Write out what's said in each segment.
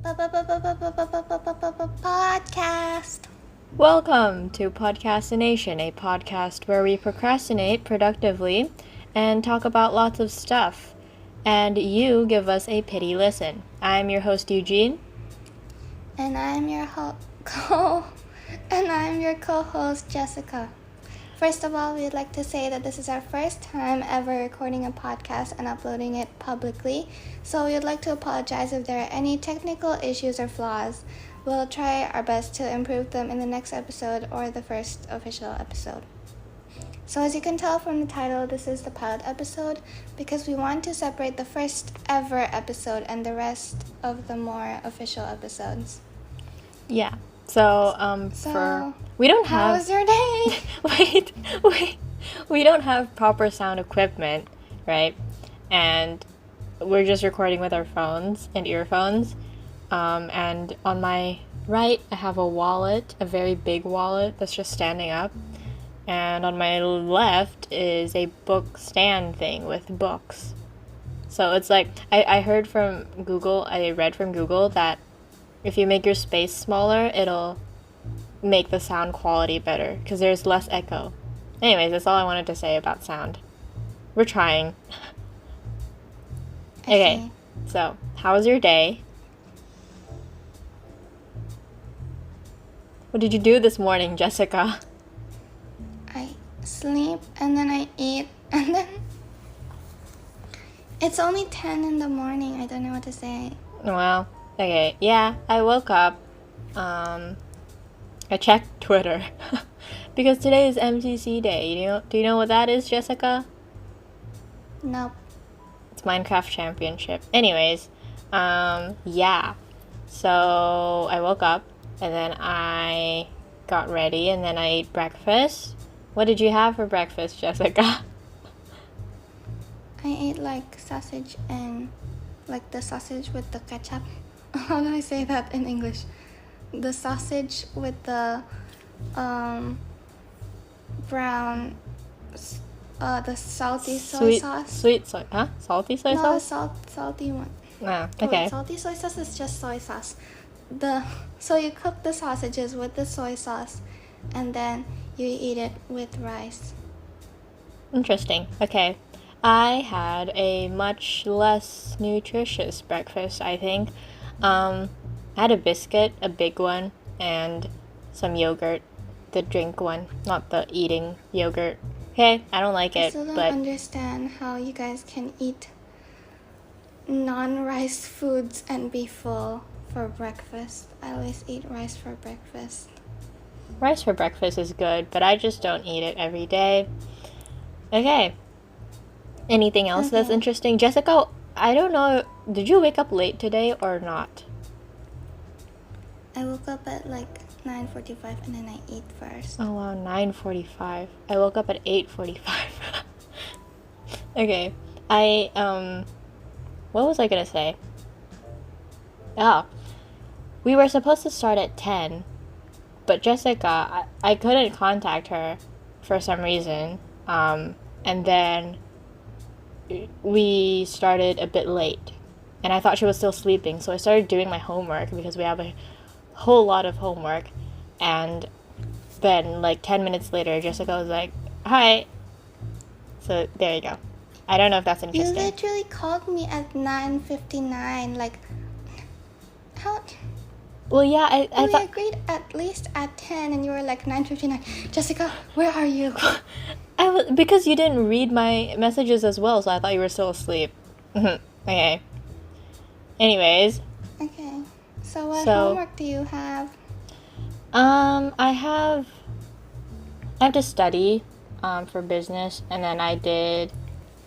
Podcast. Welcome to Podcastination, a podcast where we procrastinate productively and talk about lots of stuff. And you give us a pity listen. I'm your host, Eugene. And I'm your co-host, Jessica. First of all, we'd like to say that this is our first time ever recording a podcast and uploading it publicly, so we'd like to apologize if there are any technical issues or flaws. We'll try our best to improve them in the next episode or the first official episode. So as you can tell from the title, this is the pilot episode because we want to separate the first ever episode and the rest of the more official episodes. Yeah. So we don't have. How was your day? wait. We don't have proper sound equipment, right? And we're just recording with our phones and earphones. And on my right, I have a wallet, a very big wallet that's just standing up. And on my left is a book stand thing with books. So it's like, I read from Google that if you make your space smaller, it'll make the sound quality better because there's less echo. Anyways, that's all I wanted to say about sound. We're trying. Okay, so how was your day? What did you do this morning, Jessica? I sleep and then I eat and then it's only 10 in the morning. I don't know what to say. Well, okay, yeah, I woke up. I checked Twitter because today is MCC Day. Do you know what that is, Jessica? Nope. It's Minecraft Championship. Anyways, yeah. So I woke up and then I got ready and then I ate breakfast. What did you have for breakfast, Jessica? I ate like sausage and like the sausage with the ketchup. How do I say that in English? The sausage with the brown, the salty soy sauce. Sweet soy, huh? Salty soy sauce? No, salty one. Ah, okay. Oh, salty soy sauce is just soy sauce. So you cook the sausages with the soy sauce, and then you eat it with rice. Interesting. Okay. I had a much less nutritious breakfast, I think. I had a biscuit, a big one, and some yogurt, the drink one, not the eating yogurt. Okay, I don't like it, I still don't but understand how you guys can eat non-rice foods and be full for breakfast. I always eat rice for breakfast. rice for breakfast is good, but I just don't eat it every day. Okay. Anything else that's interesting? Jessica, I don't know, did you wake up late today or not? I woke up at like 9:45 and then I eat first. Oh wow, 9:45. I woke up at 8:45. Okay. What was I gonna say? Oh. We were supposed to start at 10, but Jessica, I couldn't contact her for some reason. And then we started a bit late. And I thought she was still sleeping, so I started doing my homework because we have a whole lot of homework. And then like 10 minutes later, Jessica was like, "Hi." So there you go. I don't know if that's interesting. You literally called me at 9:59. Like, how? Well, yeah, I we thought... agreed at least at 10 and you were like 9:59. Jessica, where are you? Because you didn't read my messages as well, so I thought you were still asleep. Okay. Anyways. Okay. So what homework do you have? I have to study for business, and then I did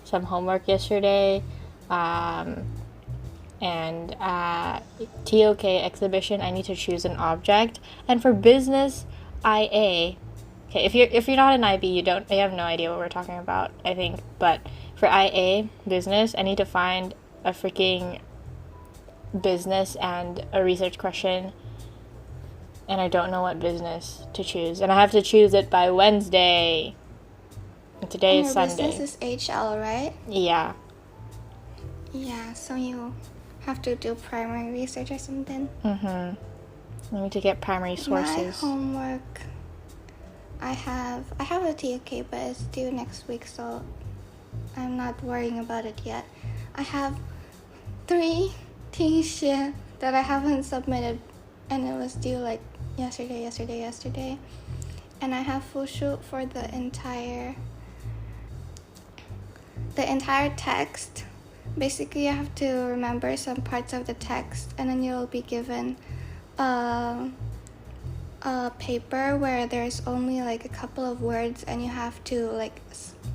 some homework yesterday. And TOK exhibition, I need to choose an object. And for business, IA. Okay, if you're not an IB, you have no idea what we're talking about, I think. But for IA business, I need to find a freaking business and a research question, and I don't know what business to choose, and I have to choose it by Wednesday. And today is Sunday. Business is HL, right? Yeah. Yeah, so you have to do primary research or something. I need to get primary sources. My homework, I have a TK, but it's due next week, so I'm not worrying about it yet. I have 3 t-shirts that I haven't submitted, and it was due like yesterday. And I have full shoot for the entire text. Basically, you have to remember some parts of the text, and then you'll be given a paper where there's only like a couple of words, and you have to like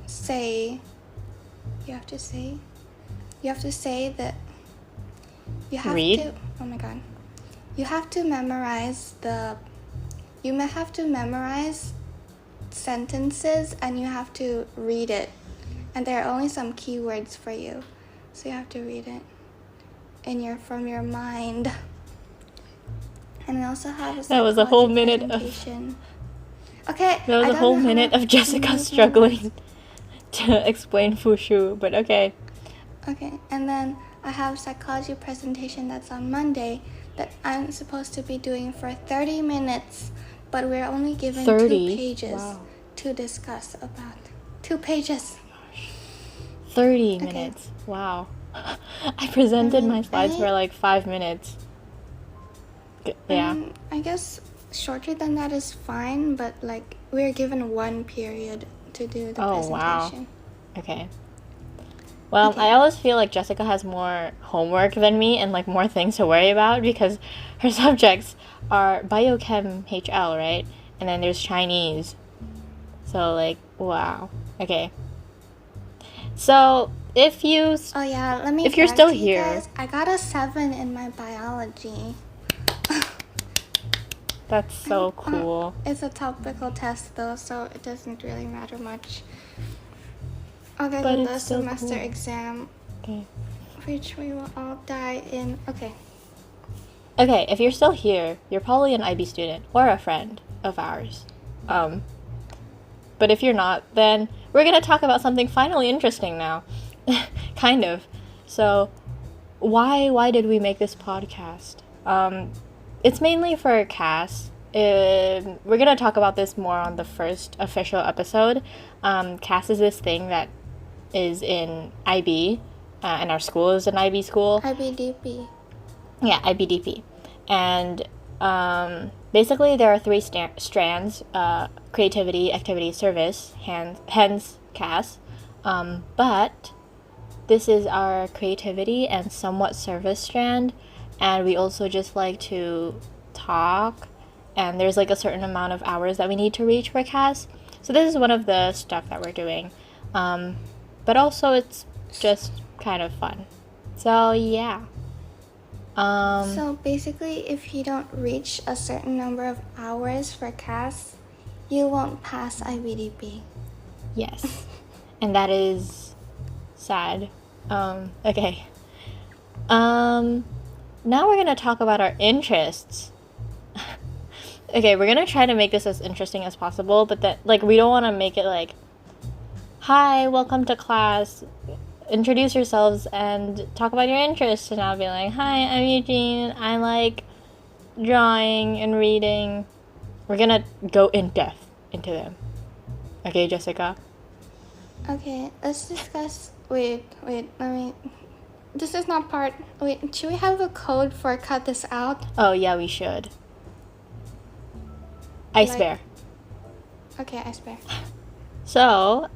say that you have Read? to. Oh my god! You have to memorize You may have to memorize sentences, and you have to read it. And there are only some keywords for you, so you have to read it from your mind. And I also have That was a whole minute of Okay. That was a whole minute of Jessica struggling to explain Fushu, but okay. Okay, and then I have psychology presentation that's on Monday that I'm supposed to be doing for 30 minutes, but we're only given 2 pages to discuss about. 2 pages. 30 minutes. Wow. I presented my slides for like 5 minutes. Yeah. I guess shorter than that is fine, but like we're given 1 period to do the presentation. Wow. Okay. Well, I always feel like Jessica has more homework than me and like more things to worry about because her subjects are biochem HL, right? And then there's Chinese. So like, wow. Okay. So if you're still here, guys, I got a 7 in my biology. That's so cool. It's a topical test though, so it doesn't really matter much. Other than the semester exam, which we will all die in. Okay, if you're still here, you're probably an IB student or a friend of ours. But if you're not, then we're going to talk about something finally interesting now. Kind of. So, why did we make this podcast? It's mainly for CAS. We're going to talk about this more on the first official episode. CAS is this thing that is in IB, and our school is an IB school. IBDP. Yeah, IBDP. And basically there are 3 strands, creativity, activity, service, hence CAS. But this is our creativity and somewhat service strand, and we also just like to talk, and there's like a certain amount of hours that we need to reach for CAS. So this is one of the stuff that we're doing. But also it's just kind of fun. So yeah. So basically, if you don't reach a certain number of hours for CAS, you won't pass IBDP. Yes. And that is sad. Okay. Now we're going to talk about our interests. Okay, we're going to try to make this as interesting as possible, but that we don't want to make it like, hi, welcome to class. Introduce yourselves and talk about your interests. And I'll be like, hi, I'm Eugene. I like drawing and reading. We're gonna go in depth into them. Okay, Jessica? Okay, let's discuss. Wait, let me. This is not part. Wait, should we have a code for cut this out? Oh, yeah, we should. Ice Bear. Okay, Ice Bear. So,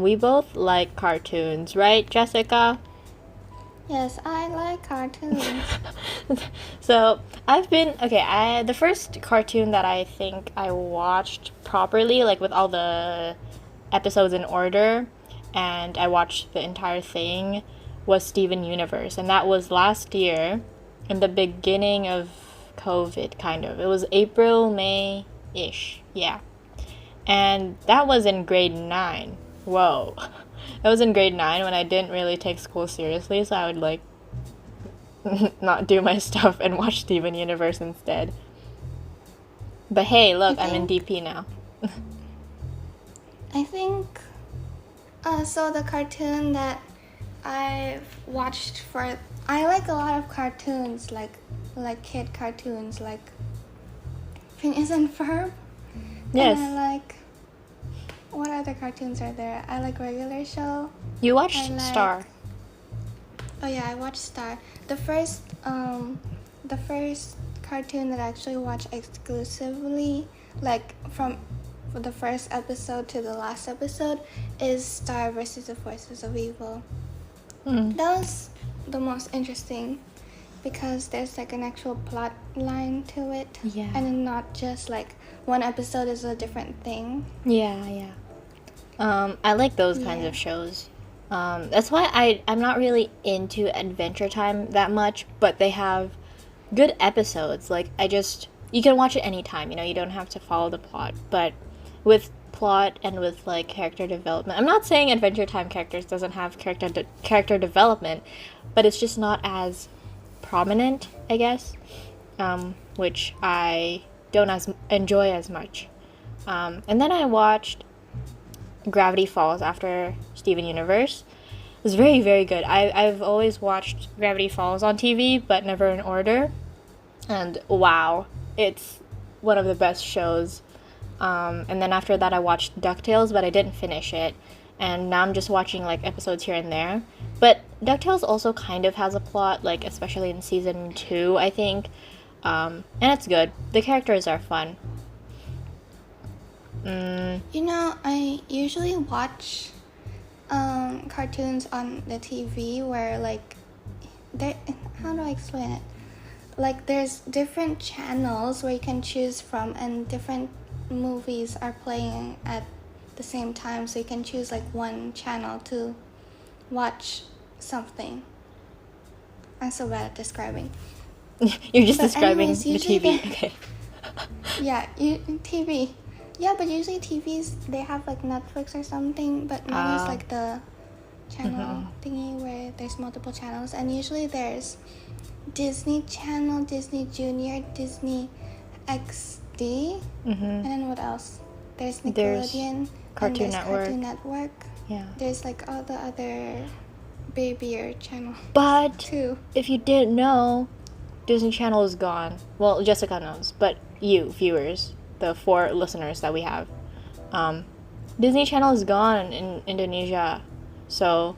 we both like cartoons, right, Jessica? Yes, I like cartoons. So, the first cartoon that I think I watched properly, like with all the episodes in order, and I watched the entire thing, was Steven Universe. And that was last year, in the beginning of COVID, kind of. It was April, May-ish, yeah. And that was in grade 9. Whoa. That was in grade 9 when I didn't really take school seriously, so I would not do my stuff and watch Steven Universe instead. But hey, look, I'm in DP now. I think so the cartoon that I've watched for I like a lot of cartoons, like kid cartoons, like Phineas and Ferb. Yes. And I like, what other cartoons are there? I like Regular Show. You watched Star. Oh yeah, I watched Star. The first cartoon that I actually watched exclusively, like from the first episode to the last episode, is Star versus the Forces of Evil. That was the most interesting because there's like an actual plot line to it. Yeah. And not just like one episode is a different thing. Yeah. I like those kinds of shows. That's why I'm not really into Adventure Time that much, but they have good episodes. Like, you can watch it anytime, you don't have to follow the plot. But with plot and with, like, character development, I'm not saying Adventure Time characters doesn't have character development, but it's just not as prominent, I guess, which I don't enjoy as much. And then I watched Gravity Falls after Steven Universe. It was very, very good. I've always watched Gravity Falls on TV, but never in order. And wow, it's one of the best shows. And then after that I watched DuckTales, but I didn't finish it. And now I'm just watching like episodes here and there. But DuckTales also kind of has a plot, like especially in season 2, I think. And it's good. The characters are fun. I usually watch cartoons on the TV where like how do I explain it? Like there's different channels where you can choose from and different movies are playing at the same time, so you can choose like one channel to watch something. I'm so bad at describing. You're just describing the TV. Okay. Yeah, TV. Yeah, but usually TVs, they have like Netflix or something, but mine is like the channel thingy where there's multiple channels, and usually there's Disney Channel, Disney Junior, Disney XD, and then what else? There's Nickelodeon, Cartoon Network. Cartoon Network. Yeah. There's like all the other babier channel. But too. If you didn't know, Disney Channel is gone. Well, Jessica knows, but you viewers, the 4 listeners that we have, Disney Channel is gone in Indonesia, so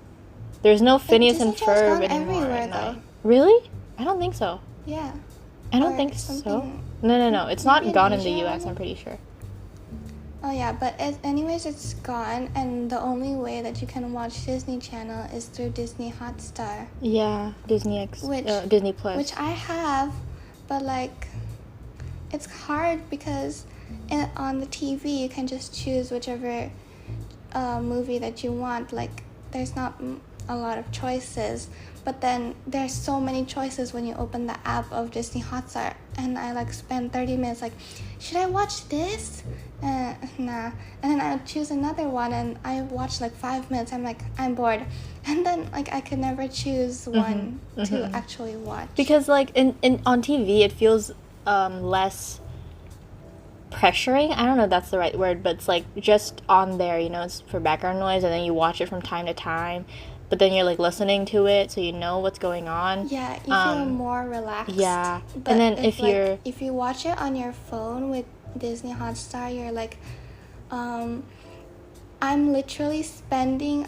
there's no Phineas and Ferb anymore. Everywhere though. Really? I don't think so. Yeah. I don't think so. No. It's not gone in the U.S. I'm pretty sure. Oh yeah, but anyways, it's gone, and the only way that you can watch Disney Channel is through Disney Hotstar. Yeah, Disney Plus. Which I have, but like, it's hard because on the TV you can just choose whichever movie that you want. Like, there's not a lot of choices, but then there's so many choices when you open the app of Disney Hotstar, and I like spend 30 minutes like, should I watch this? Nah. And then I would choose another one, and I watch like 5 minutes. I'm like, I'm bored, and then like I could never choose one to actually watch, because like in on TV it feels less pressuring. I don't know if that's the right word, but it's like just on there, it's for background noise, and then you watch it from time to time, but then you're like listening to it, so you know what's going on. Yeah, you feel more relaxed. Yeah. But and then if you watch it on your phone with Disney Hotstar, you're like, I'm wasting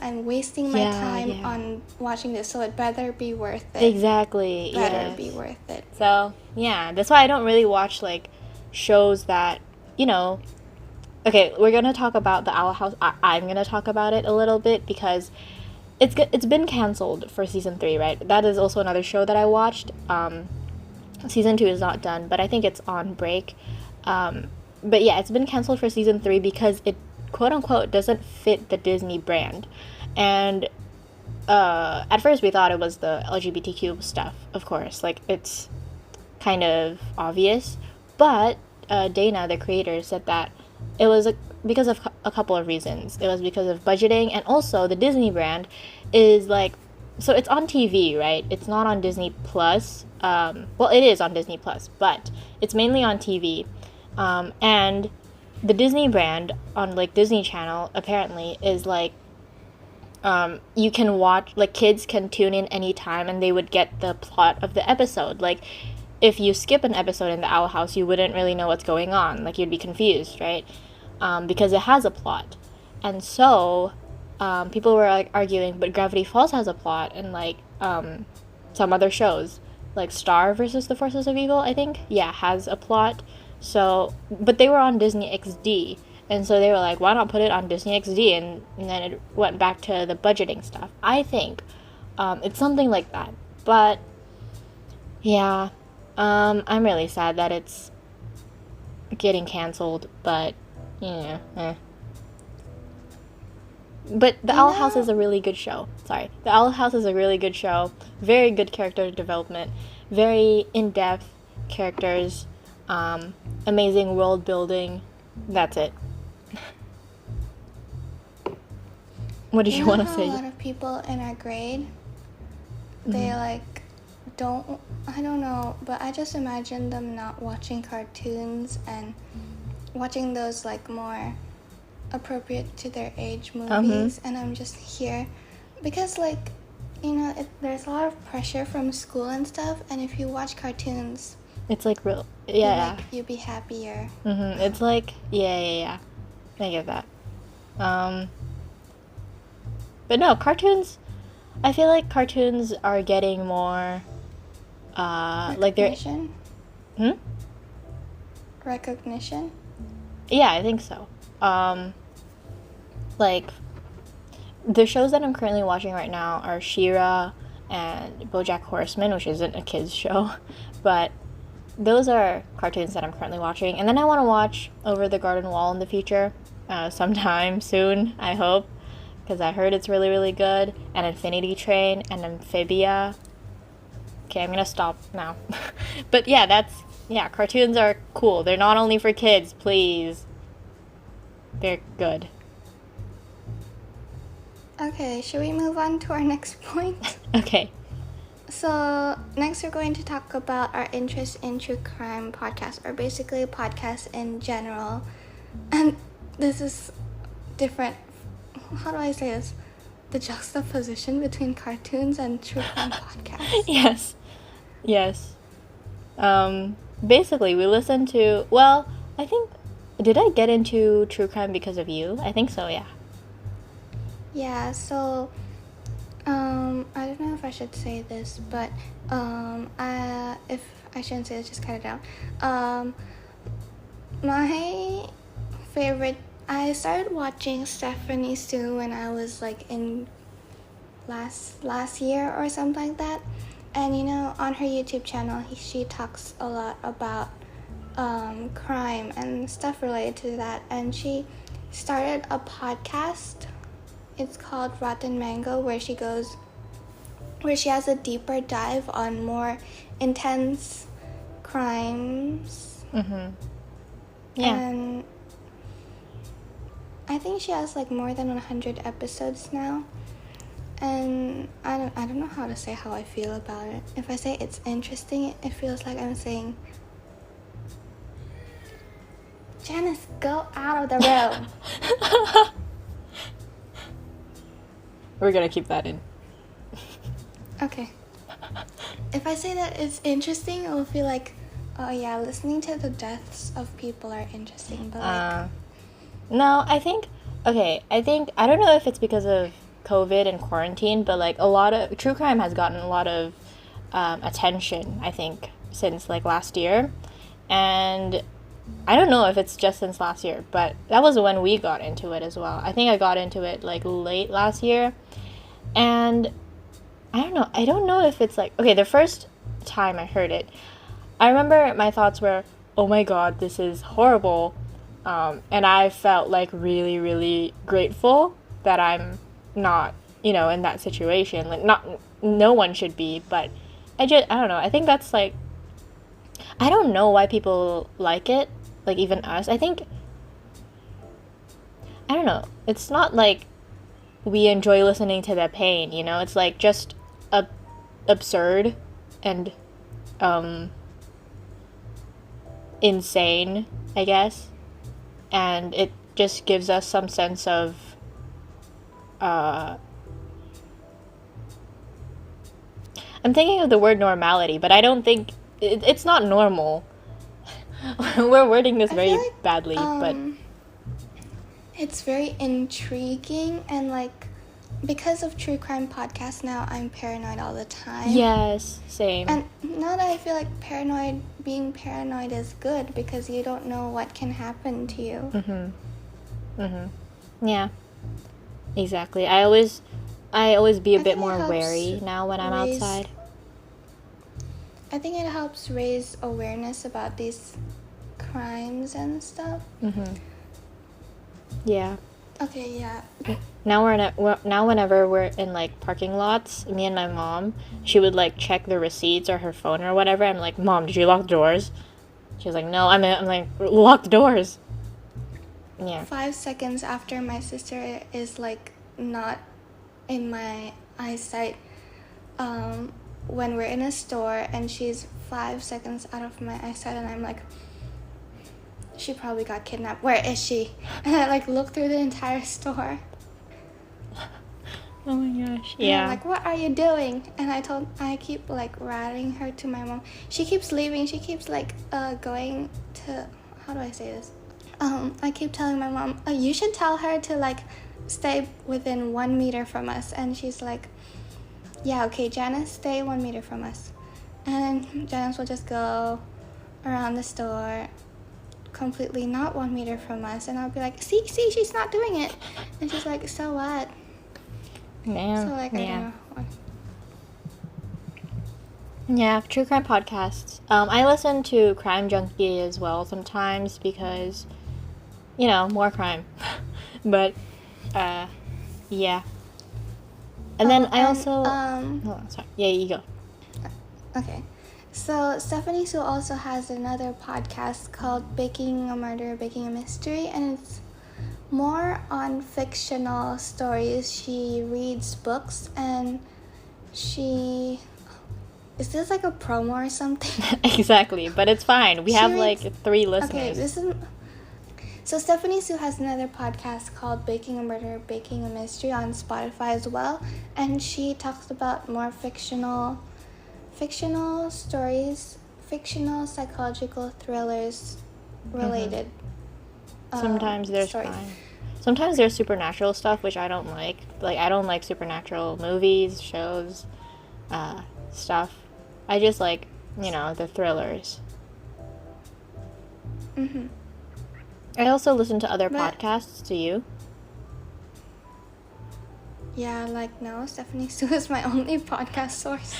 my time on watching this, so it better be worth it. Exactly. Better be worth it. So yeah, that's why I don't really watch like shows that, okay, we're gonna talk about the Owl House. I'm gonna talk about it a little bit because it's been canceled for season 3, right? That is also another show that I watched. Season 2 is not done, but I think it's on break. But yeah, it's been canceled for season 3 because it, quote unquote, doesn't fit the Disney brand. And at first we thought it was the LGBTQ stuff, of course. Like, it's kind of obvious. But Dana, the creator, said that it was because of a couple of reasons. It was because of budgeting, and also the Disney brand is like, so it's on TV, right? It's not on Disney Plus. Well, it is on Disney Plus, but it's mainly on TV. And the Disney brand on like Disney Channel apparently is like you can watch, like, kids can tune in anytime and they would get the plot of the episode. Like, if you skip an episode in the Owl House, you wouldn't really know what's going on. Like, you'd be confused, right? Because it has a plot. And so, people were, like, arguing, but Gravity Falls has a plot, and, like, some other shows, like Star versus the Forces of Evil, I think, yeah, has a plot. So, but they were on Disney XD, and so they were like, why not put it on Disney XD? And then it went back to the budgeting stuff. I think it's something like that. But yeah, I'm really sad that it's getting canceled, but But The Owl House is a really good show. Sorry. The Owl House is a really good show. Very good character development. Very in-depth characters. Amazing world building. That's it. What did you want to say? A lot of people in our grade, they I don't know, but I just imagine them not watching cartoons and watching those like more appropriate to their age movies, and I'm just here because like, there's a lot of pressure from school and stuff, and if you watch cartoons, it's like real, you'll be happier. It's like, yeah, I get that. But no, cartoons, I feel like cartoons are getting more, like they're... Recognition? Yeah, I think so. Like, the shows that I'm currently watching right now are She-Ra and BoJack Horseman, which isn't a kids show, but those are cartoons that I'm currently watching. And then I want to watch Over the Garden Wall in the future, sometime soon, I hope, because I heard it's really, really good. And Infinity Train and Amphibia. Okay, I'm gonna stop now. But yeah, cartoons are cool. They're not only for kids, please. They're good. Okay, should we move on to our next point? Okay. So, next we're going to talk about our interest in true crime podcasts, or basically podcasts in general. And this is different. How do I say this? The juxtaposition between cartoons and true crime podcasts. Yes. Basically, we listen to... Well, I think... Did I get into true crime because of you? I think so, yeah. Yeah, so... I don't know if I should say this, but if I shouldn't say this, just cut it out. My favorite... I started watching Stephanie Sue when I was like in last year or something like that. And on her YouTube channel, she talks a lot about crime and stuff related to that. And she started a podcast. It's called Rotten Mango, where she has a deeper dive on more intense crimes. Yeah. And I think she has like more than 100 episodes now. And I don't know how to say how I feel about it. If I say it's interesting, it feels like I'm saying, Janice, go out of the room. We're gonna keep that in. Okay. If I say that it's interesting, it will feel like, oh yeah, listening to the deaths of people are interesting, but like... No, I think, I don't know if it's because of COVID and quarantine, but like a lot of, true crime has gotten a lot of attention, I think, since like last year. And I don't know if it's just since last year, but that was when we got into it as well. I think I got into it like late last year. And I don't know if it's like, okay, the first time I heard it, I remember my thoughts were, oh my god, this is horrible. And I felt like really, really grateful that I'm not, in that situation. Like, no one should be, but I don't know. I think that's like, I don't know why people like it, like even us. I think, I don't know. It's not like we enjoy listening to the pain, It's like just absurd and insane, I guess. And it just gives us some sense of I'm thinking of the word normality, but I don't think it's not normal. We're wording this very badly, but it's very intriguing, and like because of true crime podcasts now, I'm paranoid all the time. Yes, same. And now that I feel like being paranoid is good because you don't know what can happen to you. Yeah, exactly. I always be a bit more wary now when I'm outside. I think it helps raise awareness about these crimes and stuff. Yeah. Okay, yeah. Now whenever we're in like parking lots, me and my mom, she would like check the receipts or her phone or whatever. I'm like, Mom, did you lock the doors? She was like, No. I'm like, lock the doors. Yeah. 5 seconds after my sister is like not in my eyesight, when we're in a store and she's 5 seconds out of my eyesight, and I'm like, she probably got kidnapped. Where is she? And I like look through the entire store. Oh my gosh. And Yeah. I'm like, what are you doing? And I keep like ratting her to my mom. She keeps leaving. She keeps like going to, how do I say this? I keep telling my mom, you should tell her to like stay within 1 meter from us. And she's like, yeah, okay, Janice, stay 1 meter from us. And Janice will just go around the store completely not 1 meter from us, and I'll be like, see, she's not doing it. And she's like, so what? Man. So like, I don't know. Yeah, true crime podcasts. I listen to Crime Junkie as well sometimes because, more crime. But, yeah. And then I also... sorry. Yeah, you go. Okay. So Stephanie Sue also has another podcast called Baking a Murder, Baking a Mystery, and it's more on fictional stories. She reads books, and is this like a promo or something? Exactly, but it's fine. We have like 3 listeners. Okay, so Stephanie Sue has another podcast called Baking a Murder, Baking a Mystery on Spotify as well, and she talks about more fictional stories, fictional psychological thrillers related. Sometimes there's stories. crime. Sometimes there's supernatural stuff, which I don't like. Like, I don't like supernatural movies, shows, stuff. I just like, the thrillers. I also listen to other podcasts. Do you? Yeah, like, no, Stephanie Sue is my only podcast source.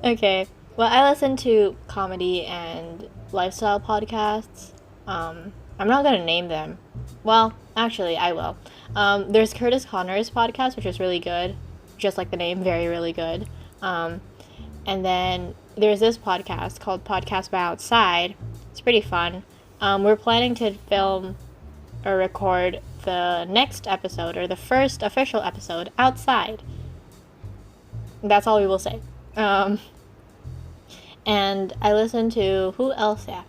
Okay. Well, I listen to comedy and lifestyle podcasts. I'm not going to name them. Well, actually, I will. There's Curtis Connor's podcast, which is really good. Just like the name, very, really good. And then there's this podcast called Podcast by Outside. It's pretty fun. We're planning to film or record the next episode, or the first official episode, outside. That's all we will say. And I listen to, who else? Yeah.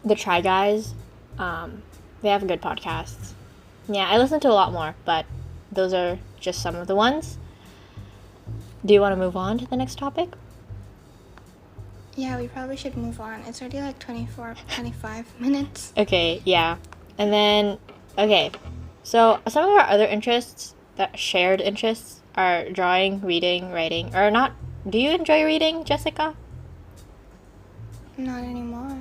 The Try Guys. They have good podcasts. Yeah, I listen to a lot more, but those are just some of the ones. Do you want to move on to the next topic? Yeah, we probably should move on. It's already like 25 minutes. Okay, yeah. And then, okay. So, some of our other interests, shared interests, are drawing, reading, writing, or not. Do you enjoy reading, Jessica? Not anymore.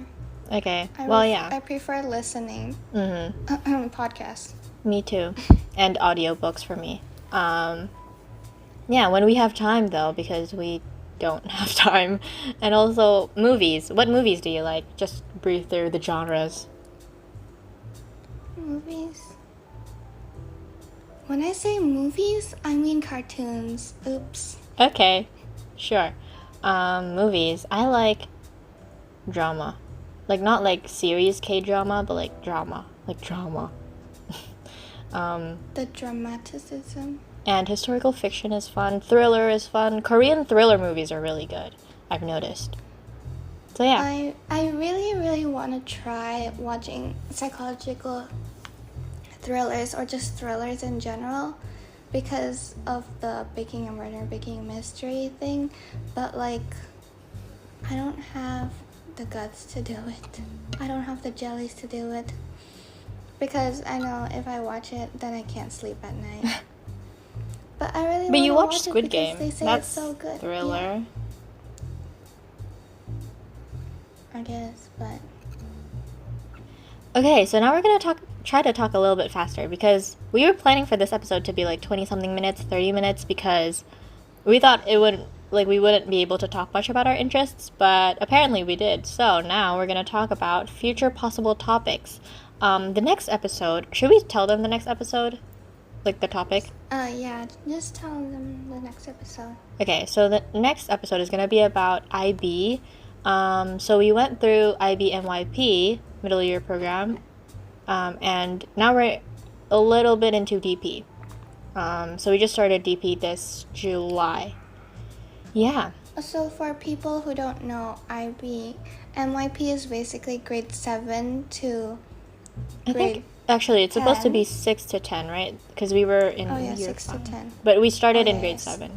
Okay. Yeah. I prefer listening. Podcasts. Me too. And audiobooks for me. Yeah, when we have time, though, because we don't have time. And also, movies. What movies do you like? Just breathe through the genres. Movies? When I say movies, I mean cartoons. Oops. Okay. Sure. Movies. I like drama. Like, not like series K-drama, but like drama. Like drama. The dramaticism. And historical fiction is fun. Thriller is fun. Korean thriller movies are really good, I've noticed. So yeah. I really, really want to try watching psychological thrillers, or just thrillers in general. because of the baking a murder, baking a mystery thing, but like I don't have the guts to do it. I don't have the jellies to do it. Because I know if I watch it, then I can't sleep at night. But I really want to watch it. But you watch Squid Game. They say That's it's so good. thriller. Yeah. I guess, but Okay, so now we're gonna try to talk a little bit faster because we were planning for this episode to be like 20-something minutes, 30 minutes, because we thought we wouldn't be able to talk much about our interests, but apparently we did. So now we're gonna talk about future possible topics. The next episode, should we tell them the next episode? Like the topic? Yeah, just tell them the next episode. Okay, so the next episode is gonna be about IB. So we went through IB NYP, middle year program, and now we're a little bit into DP. So we just started DP this July. Yeah. So for people who don't know, NYP is basically grade 7 to I think actually it's 10. supposed to be 6 to 10, right? Because we were in year 6 to 5. 10. But we started in grade yes. 7.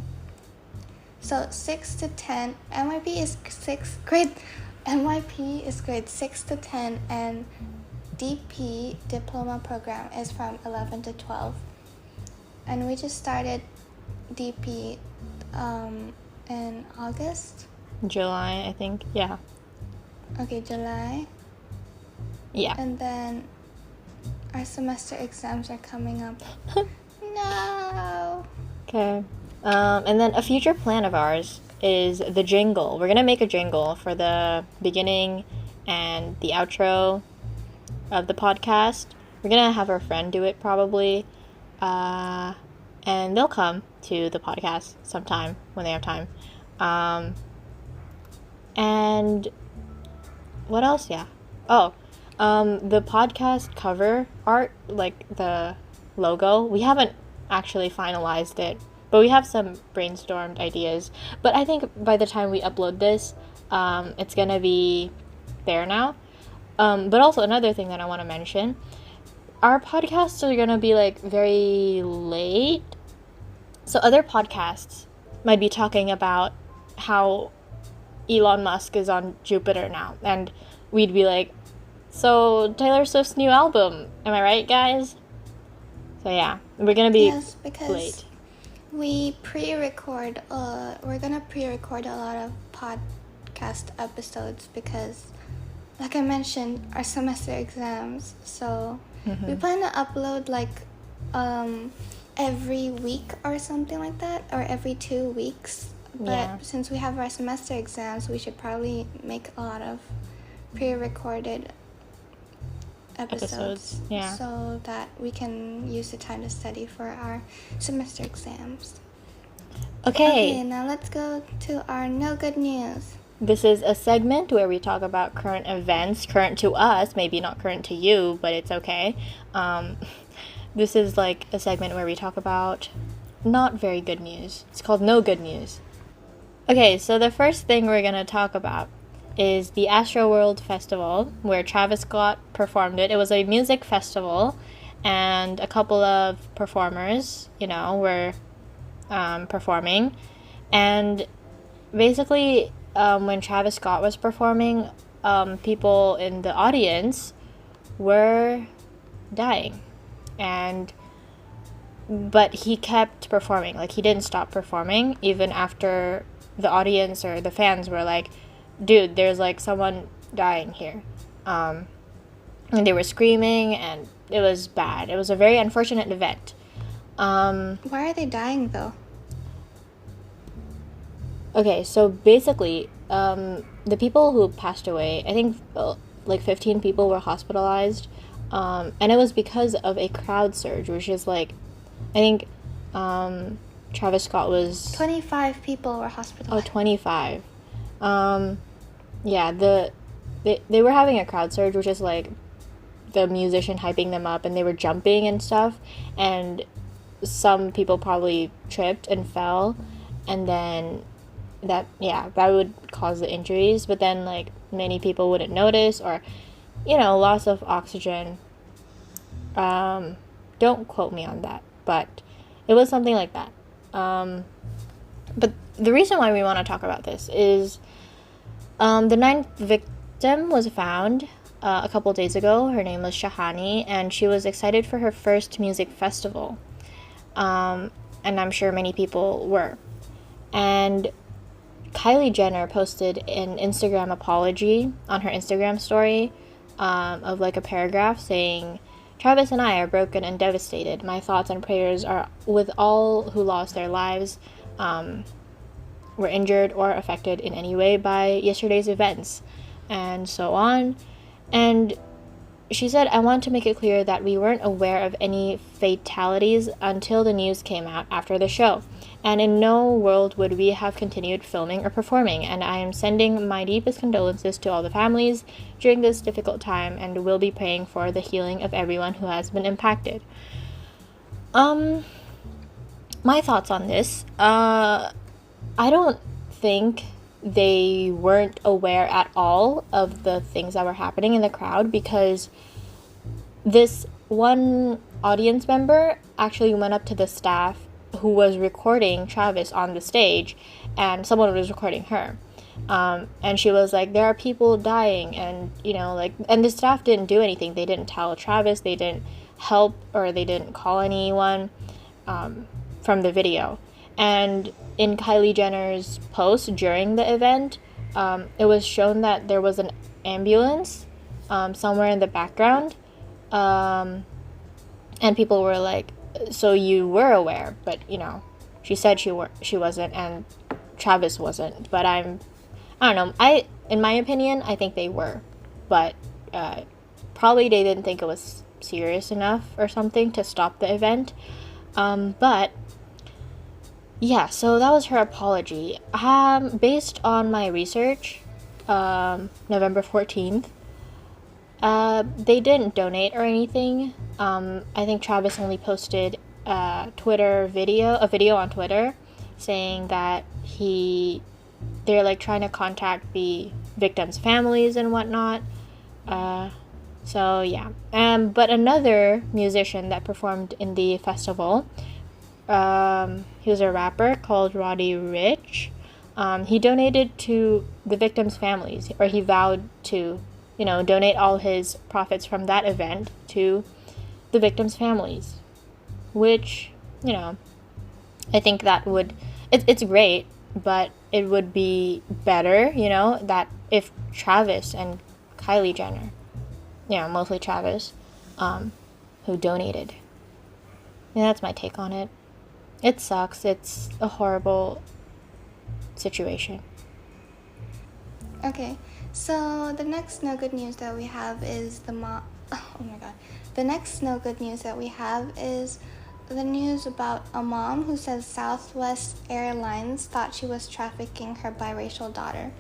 So 6 to 10, NYP is grade 6 to 10, and DP, diploma program, is from 11 to 12. And we just started DP in August. July, I think. Yeah. Okay, July. Yeah. And then our semester exams are coming up. No. Okay. And then a future plan of ours is the jingle. We're gonna make a jingle for the beginning and the outro of the podcast. We're gonna have our friend do it probably, and they'll come to the podcast sometime when they have time. And what else? Yeah. Oh, the podcast cover art, like the logo, we haven't actually finalized it, but we have some brainstormed ideas. But I think by the time we upload this, it's gonna be there now. But also another thing that I want to mention, our podcasts are gonna be like very late. So other podcasts might be talking about how Elon Musk is on Jupiter now, and we'd be like, so Taylor Swift's new album, am I right, guys? So yeah, we're gonna be late. We pre-record, we're gonna pre-record a lot of podcast episodes because, like I mentioned, our semester exams, so we plan to upload like every week or something like that, or every 2 weeks. But since we have our semester exams, we should probably make a lot of pre-recorded episodes, so that we can use the time to study for our semester exams. Okay, now let's go to our no good news. This is a segment where we talk about current events, current to us, maybe not current to you, but it's okay. This is like a segment where we talk about not very good news. It's called no good news. Okay, so the first thing we're going to talk about is the Astroworld Festival, where Travis Scott performed it. It was a music festival, and a couple of performers, were performing. And basically, when Travis Scott was performing, people in the audience were dying. But he kept performing. Like, he didn't stop performing, even after the audience or the fans were like, dude, there's like someone dying here. And they were screaming, and it was bad. It was a very unfortunate event. Why are they dying though? Okay, so basically, the people who passed away, I think like 15 people were hospitalized. And it was because of a crowd surge, which is like, I think Travis Scott was... 25 people were hospitalized. Oh, 25. Yeah, they were having a crowd surge, which is like the musician hyping them up, and they were jumping and stuff, and some people probably tripped and fell, and then that would cause the injuries, but then like many people wouldn't notice, or loss of oxygen. Don't quote me on that, but It was something like that. But the reason why we want to talk about this is the ninth victim was found a couple days ago. Her name was Shahani, and she was excited for her first music festival. And I'm sure many people were. And Kylie Jenner posted an Instagram apology on her Instagram story of like a paragraph saying, "Travis and I are broken and devastated. My thoughts and prayers are with all who lost their lives, were injured or affected in any way by yesterday's events," and so on. And she said, "I want to make it clear that we weren't aware of any fatalities until the news came out after the show. And in no world would we have continued filming or performing. And I am sending my deepest condolences to all the families during this difficult time and will be praying for the healing of everyone who has been impacted." My thoughts on this. I don't think they weren't aware at all of the things that were happening in the crowd, because this one audience member actually went up to the staff who was recording Travis on the stage, and someone was recording her. And she was like, "There are people dying," and and the staff didn't do anything. They didn't tell Travis, they didn't help, or they didn't call anyone from the video. And in Kylie Jenner's post during the event, it was shown that there was an ambulance somewhere in the background, and people were like, "So you were aware?" But she said she wasn't, and Travis wasn't. But I don't know. In my opinion, I think they were, but probably they didn't think it was serious enough or something to stop the event. But yeah, so that was her apology. Based on my research, November 14th, they didn't donate or anything. I think Travis only posted a video on Twitter saying that they're like trying to contact the victims' families and whatnot. So yeah. But another musician that performed in the festival, he was a rapper called Roddy Ricch. He donated to the victims' families, or he vowed to, donate all his profits from that event to the victims' families, which, I think that it's great, but it would be better, that if Travis and Kylie Jenner, mostly Travis, who donated. Yeah, that's my take on it. It sucks. It's a horrible situation. Okay, so the next no good news that we have is the next no good news that we have is the news about a mom who says Southwest Airlines thought she was trafficking her biracial daughter.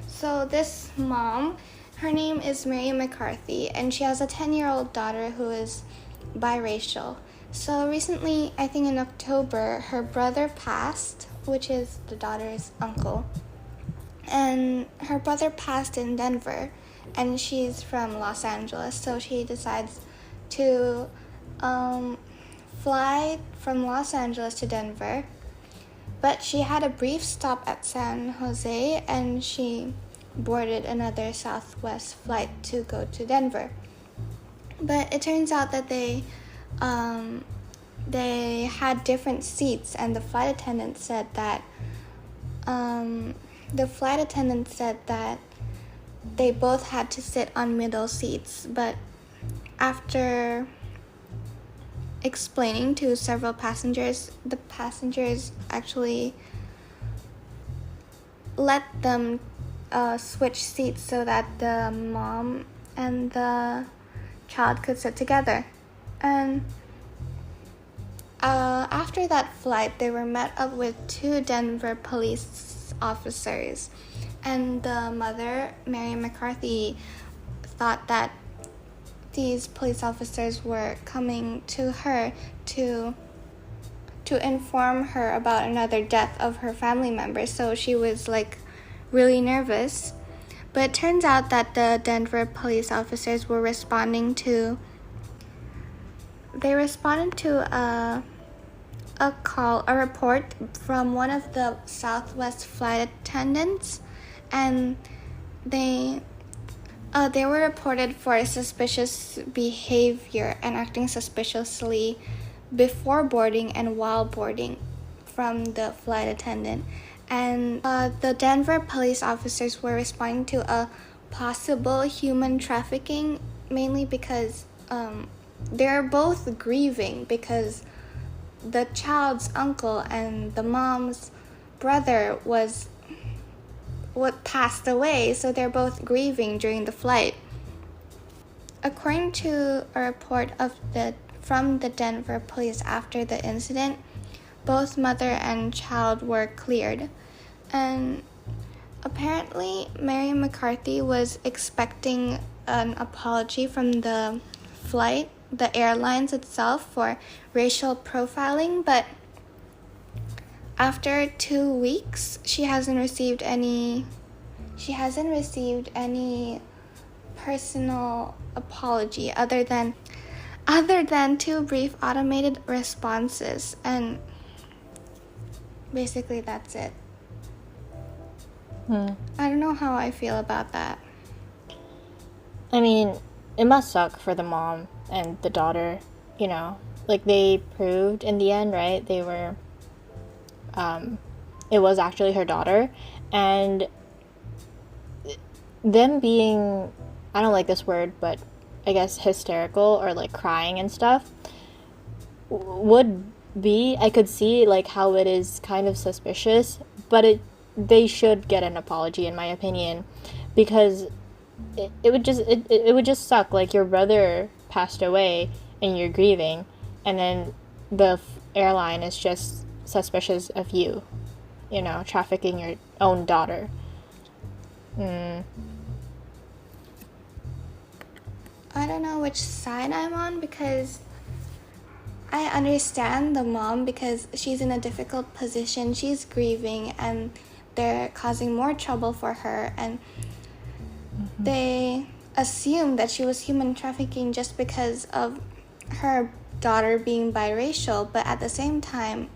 So this mom, her name is Mary McCarthy, and she has a 10-year-old daughter who is biracial. So recently, I think in October, her brother passed, which is the daughter's uncle. And her brother passed in Denver, and she's from Los Angeles, so she decides to fly from Los Angeles to Denver. But she had a brief stop at San Jose, and she boarded another Southwest flight to go to Denver. But it turns out that they had different seats, and the flight attendant said that they both had to sit on middle seats. But after explaining to several passengers, the passengers actually let them switch seats so that the mom and the child could sit together. And after that flight, they were met up with 2 Denver police officers, and the mother, Mary McCarthy, thought that these police officers were coming to her to inform her about another death of her family member, so she was like really nervous. But it turns out that the Denver police officers were responded to a report from one of the Southwest flight attendants, and they were reported for suspicious behavior and acting suspiciously before boarding and while boarding from the flight attendant. And the Denver police officers were responding to a possible human trafficking, mainly because they're both grieving because the child's uncle and the mom's brother was what passed away, so they're both grieving during the flight. According to a report from the Denver police after the incident, both mother and child were cleared. And apparently, Mary McCarthy was expecting an apology from the airlines itself for racial profiling, but after 2 weeks, she hasn't received any personal apology other than 2 brief automated responses, and basically that's it. I don't know how I feel about that. I mean, it must suck for the mom and the daughter, like they proved in the end, right? They were, it was actually her daughter, and them being, I don't like this word, but I guess hysterical or like crying and stuff would be, I could see like how it is kind of suspicious, but they should get an apology in my opinion, because it would just suck, like your brother passed away and you're grieving, and then the airline is just suspicious of you, trafficking your own daughter. I don't know which side I'm on, because I understand the mom because she's in a difficult position. She's grieving and they're causing more trouble for her, and they assume that she was human trafficking just because of her daughter being biracial. But at the same time,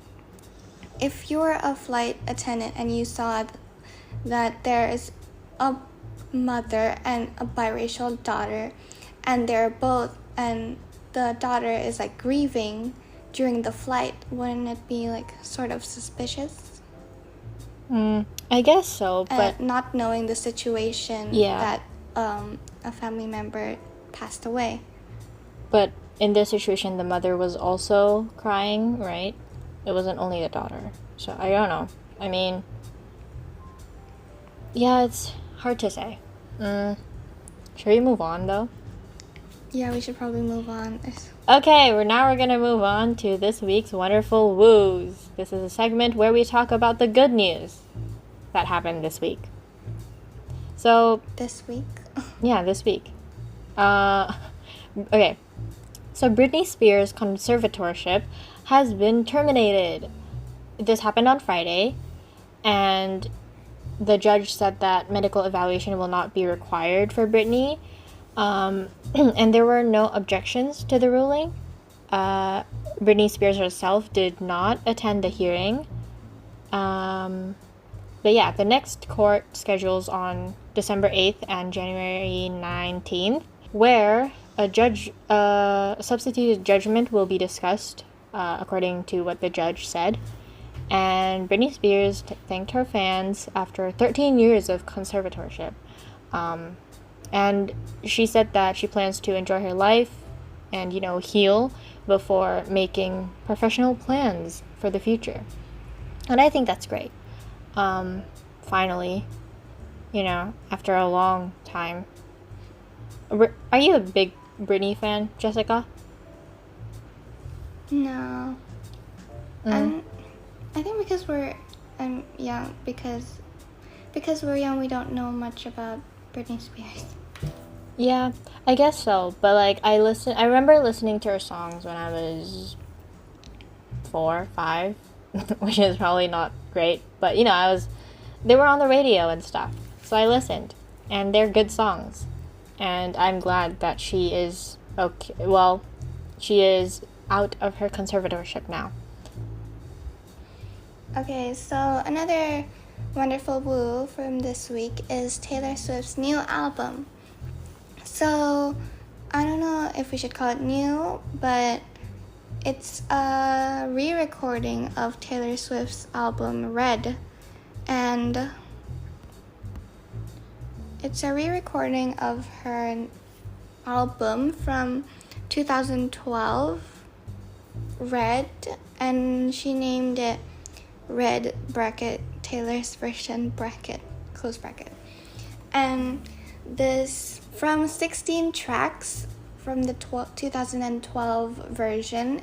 if you're a flight attendant and you saw that there is a mother and a biracial daughter, and the daughter is like grieving during the flight, wouldn't it be like sort of suspicious? I guess so, but not knowing the situation that a family member passed away. But in this situation, the mother was also crying, right? It wasn't only the daughter. So I don't know. I mean, yeah, it's hard to say. Should we move on though? Yeah, we should probably move on. Okay, we're gonna move on to this week's Wonderful Woos. This is a segment where we talk about the good news that happened this week. So this week? Yeah, this week. Okay. So Britney Spears' conservatorship has been terminated. This happened on Friday, and the judge said that medical evaluation will not be required for Britney. And there were no objections to the ruling. Britney Spears herself did not attend the hearing. But yeah, the next court schedules on December 8th and January 19th, where a substituted judgment will be discussed, according to what the judge said. And Britney Spears thanked her fans after 13 years of conservatorship. And she said that she plans to enjoy her life and, heal before making professional plans for the future. And I think that's great. Finally, after a long time. Are you a big Britney fan, Jessica? No. I think because we're young, because we're young, we don't know much about Britney Spears. Yeah, I guess so. But I remember listening to her songs when I was 4, 5, which is probably not great. But they were on the radio and stuff, so I listened, and they're good songs. And I'm glad that she is okay. Well, she is out of her conservatorship now. Okay, so another wonderful woo from this week is Taylor Swift's new album. So, I don't know if we should call it new, but it's a re-recording of Taylor Swift's album Red. And it's a re-recording of her album from 2012, Red, and she named it Red bracket Taylor's version bracket close bracket. And this, from 16 tracks from the 2012 version,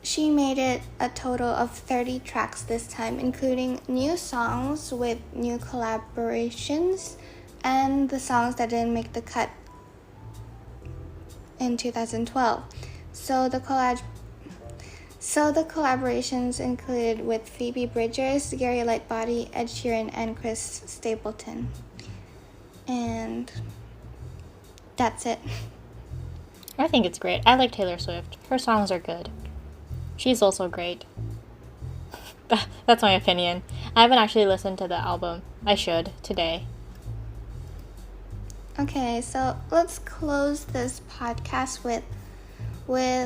she made it a total of 30 tracks this time, including new songs with new collaborations and the songs that didn't make the cut in 2012. So the collaborations included with Phoebe Bridgers, Gary Lightbody, Ed Sheeran, and Chris Stapleton. And that's it. I think it's great. I like Taylor Swift. Her songs are good. She's also great. That's my opinion. I haven't actually listened to the album. I should today. Okay, so let's close this podcast with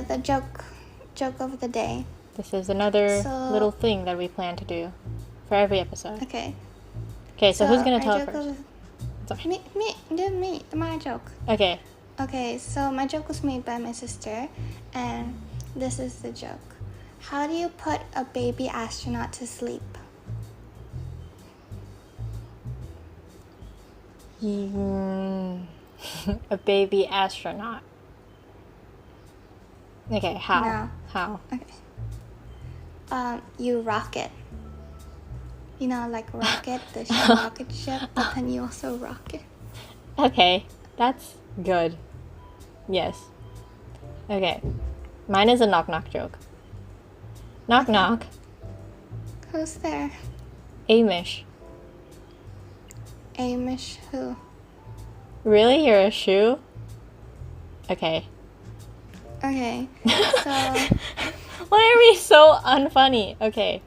a joke of the day. This is another little thing that we plan to do for every episode. Okay. Okay, so who's gonna tell it first? Sorry. My joke. Okay. Okay, so my joke was made by my sister, and this is the joke. How do you put a baby astronaut to sleep? A baby astronaut. Okay, how? No. How? Okay. You rock it. You know, like rocket, the rocket ship, but then you also rock it. Okay, that's good. Yes. Okay. Mine is a knock-knock joke. Knock, knock. Who's there? Amish. Amish who? Really? You're a shoe? Okay. Okay, so... Why are we so unfunny? Okay.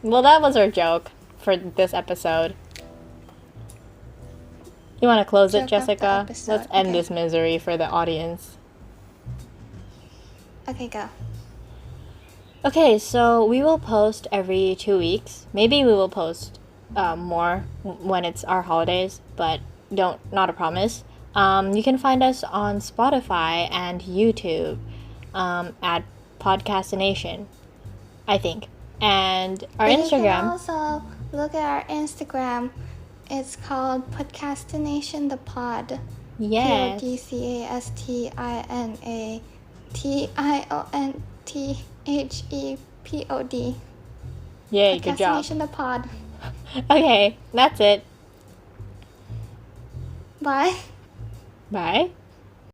Well, that was our joke for this episode. You want to close it, Jessica? Let's end this misery for the audience. Okay, go. Okay, so we will post every 2 weeks. Maybe we will post more when it's our holidays, but not a promise. You can find us on Spotify and YouTube at Podcastination, I think. And our Instagram. You can also look at our Instagram. It's called Podcastination the Pod. Yes. Podcastinationthepod. Yay, good job. Podcastination the Pod. Okay, that's it. Bye. Bye.